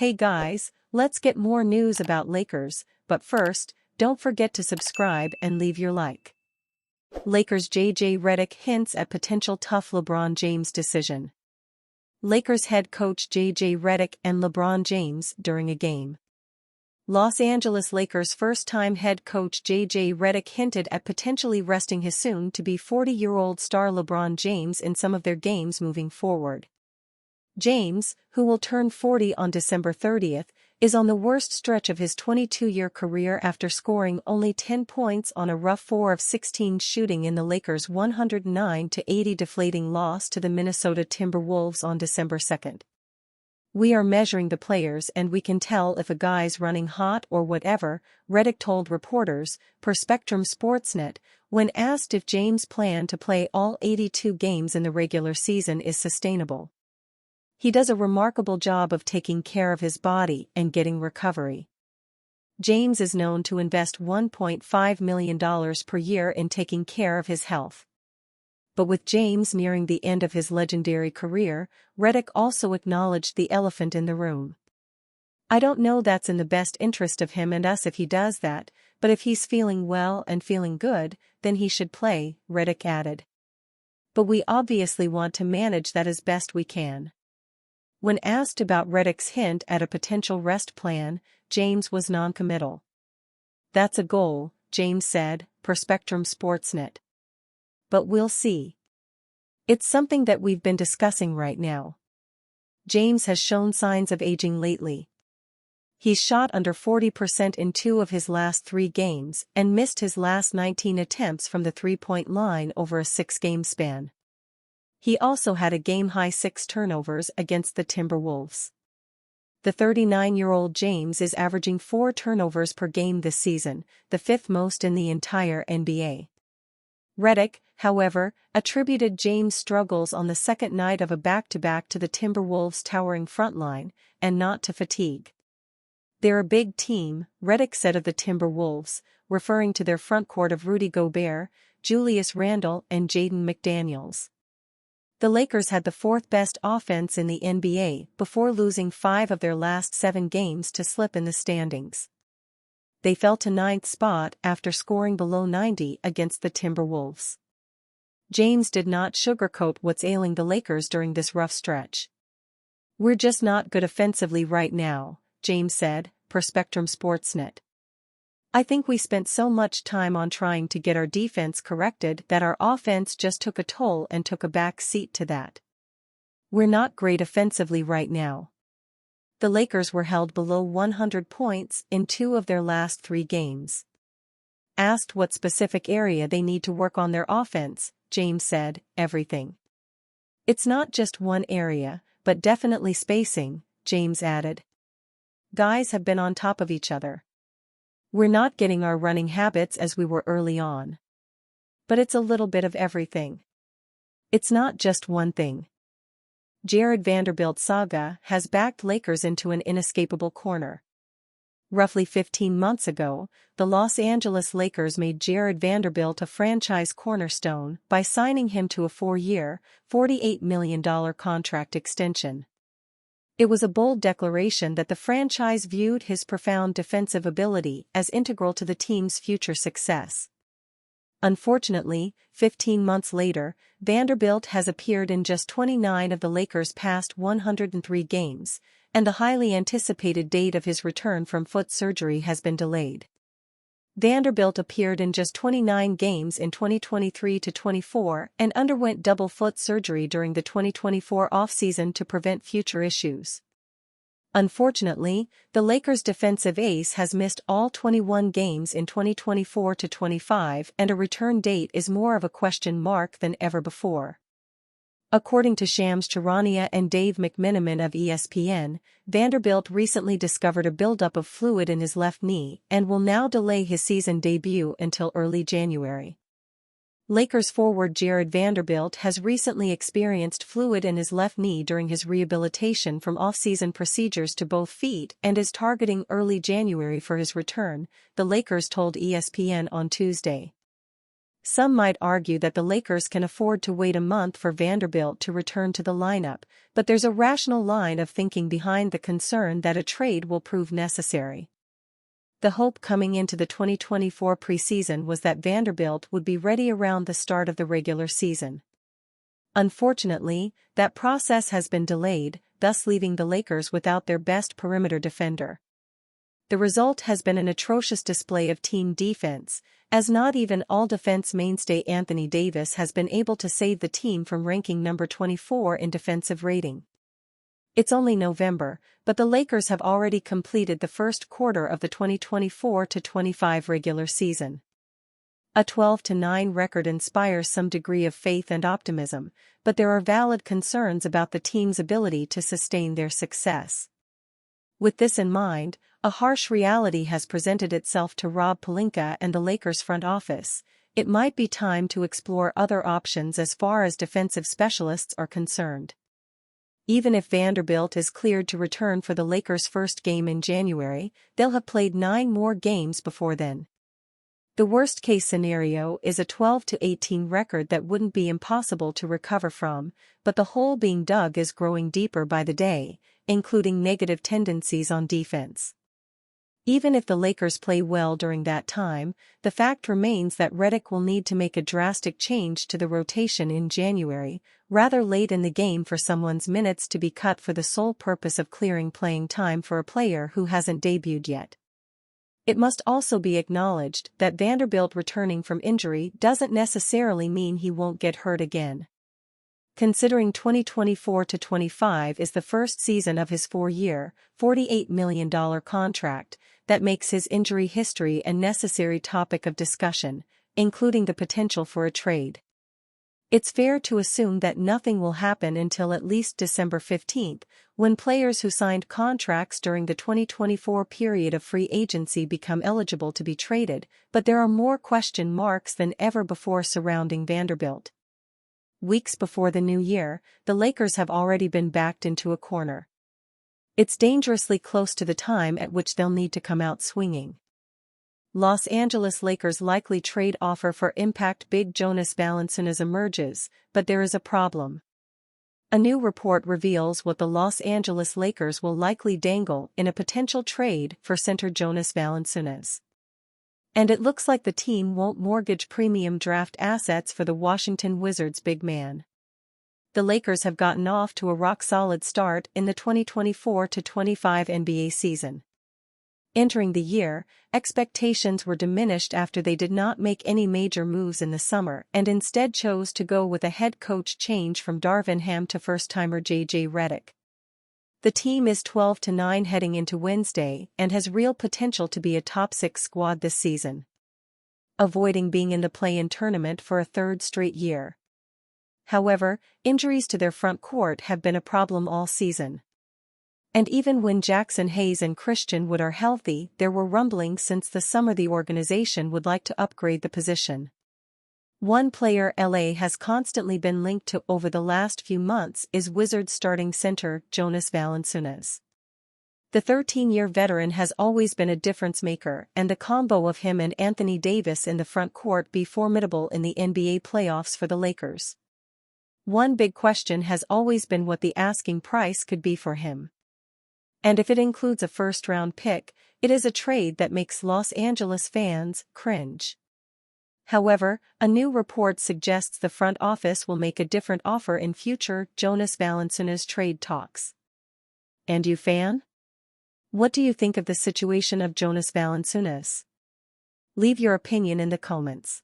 Hey guys, let's get more news about Lakers, but first, don't forget to subscribe and leave your like. Lakers JJ Redick hints at potential tough LeBron James decision. Lakers head coach JJ Redick and LeBron James during a game. Los Angeles Lakers first-time head coach JJ Redick hinted at potentially resting his soon-to-be 40-year-old star LeBron James in some of their games moving forward. James, who will turn 40 on December 30th, is on the worst stretch of his 22-year career after scoring only 10 points on a rough 4 of 16 shooting in the Lakers' 109-80 deflating loss to the Minnesota Timberwolves on December 2nd. "We are measuring the players and we can tell if a guy's running hot or whatever," Redick told reporters, per Spectrum Sportsnet, when asked if James' plan to play all 82 games in the regular season is sustainable. "He does a remarkable job of taking care of his body and getting recovery. James is known to invest $1.5 million per year in taking care of his health." But with James nearing the end of his legendary career, Redick also acknowledged the elephant in the room. "I don't know that's in the best interest of him and us if he does that, but if he's feeling well and feeling good, then he should play," Redick added. "But we obviously want to manage that as best we can." When asked about Redick's hint at a potential rest plan, James was non-committal. "That's a goal," James said, per Spectrum Sportsnet. "But we'll see. It's something that we've been discussing right now." James has shown signs of aging lately. He's shot under 40% in 2 of his last 3 games and missed his last 19 attempts from the three-point line over a 6-game span. He also had a game-high 6 turnovers against the Timberwolves. The 39-year-old James is averaging 4 turnovers per game this season, the 5th most in the entire NBA. Redick, however, attributed James' struggles on the second night of a back-to-back to the Timberwolves' towering frontline, and not to fatigue. "They're a big team," Redick said of the Timberwolves, referring to their frontcourt of Rudy Gobert, Julius Randle and Jaden McDaniels. The Lakers had the 4th-best offense in the NBA before losing 5 of their last 7 games to slip in the standings. They fell to 9th spot after scoring below 90 against the Timberwolves. James did not sugarcoat what's ailing the Lakers during this rough stretch. "We're just not good offensively right now," James said, per Spectrum Sportsnet. "I think we spent so much time on trying to get our defense corrected that our offense just took a toll and took a back seat to that. We're not great offensively right now." The Lakers were held below 100 points in 2 of their last 3 games. Asked what specific area they need to work on their offense, James said, "Everything. It's not just one area, but definitely spacing," James added. "Guys have been on top of each other. We're not getting our running habits as we were early on. But it's a little bit of everything. It's not just one thing." Jared Vanderbilt's saga has backed Lakers into an inescapable corner. Roughly 15 months ago, the Los Angeles Lakers made Jared Vanderbilt a franchise cornerstone by signing him to a 4-year, $48 million contract extension. It was a bold declaration that the franchise viewed his profound defensive ability as integral to the team's future success. Unfortunately, 15 months later, Vanderbilt has appeared in just 29 of the Lakers' past 103 games, and the highly anticipated date of his return from foot surgery has been delayed. Vanderbilt appeared in just 29 games in 2023-24 and underwent double foot surgery during the 2024 offseason to prevent future issues. Unfortunately, the Lakers' defensive ace has missed all 21 games in 2024-25 and a return date is more of a question mark than ever before. According to Shams Charania and Dave McMenamin of ESPN, Vanderbilt recently discovered a buildup of fluid in his left knee and will now delay his season debut until early January. Lakers forward Jared Vanderbilt has recently experienced fluid in his left knee during his rehabilitation from off-season procedures to both feet and is targeting early January for his return, the Lakers told ESPN on Tuesday. Some might argue that the Lakers can afford to wait a month for Vanderbilt to return to the lineup, but there's a rational line of thinking behind the concern that a trade will prove necessary. The hope coming into the 2024 preseason was that Vanderbilt would be ready around the start of the regular season. Unfortunately, that process has been delayed, thus leaving the Lakers without their best perimeter defender. The result has been an atrocious display of team defense, as not even all-defense mainstay Anthony Davis has been able to save the team from ranking number 24 in defensive rating. It's only November, but the Lakers have already completed the first quarter of the 2024-25 regular season. A 12-9 record inspires some degree of faith and optimism, but there are valid concerns about the team's ability to sustain their success. With this in mind, a harsh reality has presented itself to Rob Pelinka and the Lakers front office. It might be time to explore other options as far as defensive specialists are concerned. Even if Vanderbilt is cleared to return for the Lakers' first game in January, they'll have played 9 more games before then. The worst-case scenario is a 12-18 record that wouldn't be impossible to recover from, but the hole being dug is growing deeper by the day, including negative tendencies on defense. Even if the Lakers play well during that time, the fact remains that Redick will need to make a drastic change to the rotation in January, rather late in the game for someone's minutes to be cut for the sole purpose of clearing playing time for a player who hasn't debuted yet. It must also be acknowledged that Vanderbilt returning from injury doesn't necessarily mean he won't get hurt again. Considering 2024-25 is the first season of his 4-year, $48 million contract, that makes his injury history a necessary topic of discussion, including the potential for a trade. It's fair to assume that nothing will happen until at least December 15, when players who signed contracts during the 2024 period of free agency become eligible to be traded, but there are more question marks than ever before surrounding Vanderbilt. Weeks before the new year, the Lakers have already been backed into a corner. It's dangerously close to the time at which they'll need to come out swinging. Los Angeles Lakers' likely trade offer for impact big Jonas Valanciunas emerges, but there is a problem. A new report reveals what the Los Angeles Lakers will likely dangle in a potential trade for center Jonas Valanciunas. And it looks like the team won't mortgage premium draft assets for the Washington Wizards' big man. The Lakers have gotten off to a rock-solid start in the 2024-25 NBA season. Entering the year, expectations were diminished after they did not make any major moves in the summer and instead chose to go with a head coach change from Darvin Ham to first-timer J.J. Redick. The team is 12-9 heading into Wednesday and has real potential to be a top-6 squad this season, avoiding being in the play-in tournament for a third straight year. However, injuries to their front court have been a problem all season. And even when Jackson Hayes and Christian Wood are healthy, there were rumblings since the summer the organization would like to upgrade the position. One player LA has constantly been linked to over the last few months is Wizards starting center Jonas Valanciunas. The 13-year veteran has always been a difference maker, and the combo of him and Anthony Davis in the front court be formidable in the NBA playoffs for the Lakers. One big question has always been what the asking price could be for him. And if it includes a first-round pick, it is a trade that makes Los Angeles fans cringe. However, a new report suggests the front office will make a different offer in future Jonas Valanciunas trade talks. And you fan? What do you think of the situation of Jonas Valanciunas? Leave your opinion in the comments.